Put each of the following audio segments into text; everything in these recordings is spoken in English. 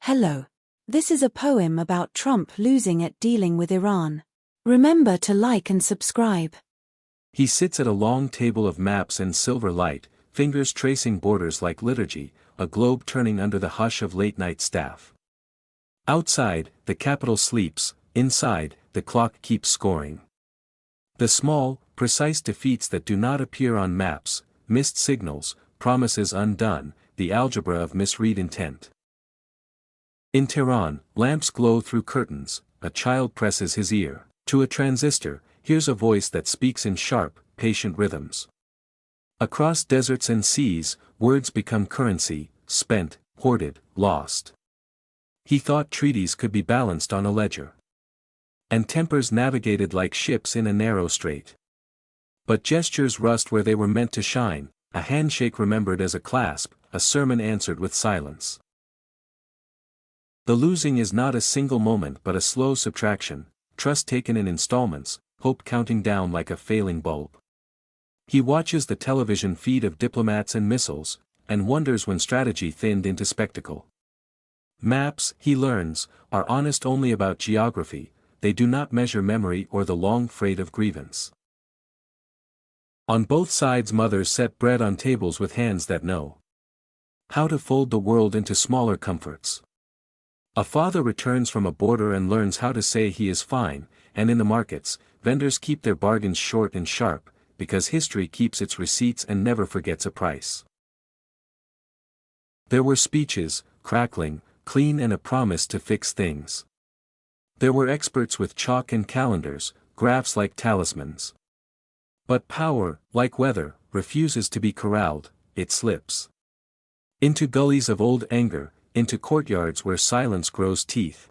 Hello. This is a poem about Trump losing at dealing with Iran. Remember to like and subscribe. He sits at a long table of maps and silver light, fingers tracing borders like liturgy, a globe turning under the hush of late-night staff. Outside, the Capitol sleeps, inside, the clock keeps scoring. The small, precise defeats that do not appear on maps, missed signals, promises undone, the algebra of misread intent. In Tehran, lamps glow through curtains, a child presses his ear to a transistor, hears a voice that speaks in sharp, patient rhythms. Across deserts and seas, words become currency, spent, hoarded, lost. He thought treaties could be balanced on a ledger. And tempers navigated like ships in a narrow strait. But gestures rust where they were meant to shine, a handshake remembered as a clasp, a sermon answered with silence. The losing is not a single moment but a slow subtraction, trust taken in installments, hope counting down like a failing bulb. He watches the television feed of diplomats and missiles, and wonders when strategy thinned into spectacle. Maps, he learns, are honest only about geography, they do not measure memory or the long freight of grievance. On both sides mothers set bread on tables with hands that know how to fold the world into smaller comforts. A father returns from a border and learns how to say he is fine, and in the markets, vendors keep their bargains short and sharp, because history keeps its receipts and never forgets a price. There were speeches, crackling, clean and a promise to fix things. There were experts with chalk and calendars, graphs like talismans. But power, like weather, refuses to be corralled, it slips into gullies of old anger, into courtyards where silence grows teeth.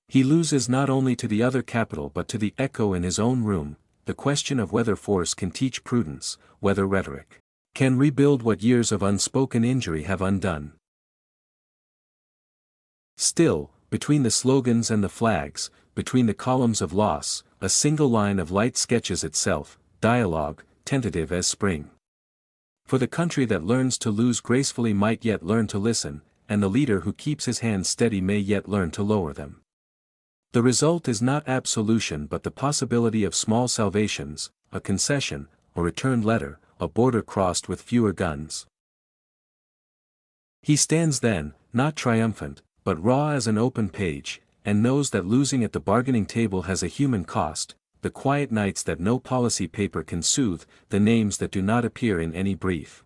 He loses not only to the other capital but to the echo in his own room, the question of whether force can teach prudence, whether rhetoric can rebuild what years of unspoken injury have undone. Still, between the slogans and the flags, between the columns of loss, a single line of light sketches itself, dialogue, tentative as spring. For the country that learns to lose gracefully might yet learn to listen, and the leader who keeps his hands steady may yet learn to lower them. The result is not absolution but the possibility of small salvations, a concession, a returned letter, a border crossed with fewer guns. He stands then, not triumphant, but raw as an open page, and knows that losing at the bargaining table has a human cost, the quiet nights that no policy paper can soothe, the names that do not appear in any brief.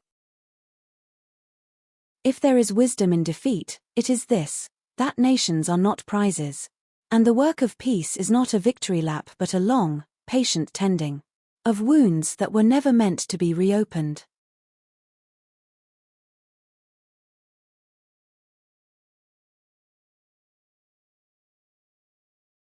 If there is wisdom in defeat, it is this, that nations are not prizes. And the work of peace is not a victory lap but a long, patient tending of wounds that were never meant to be reopened.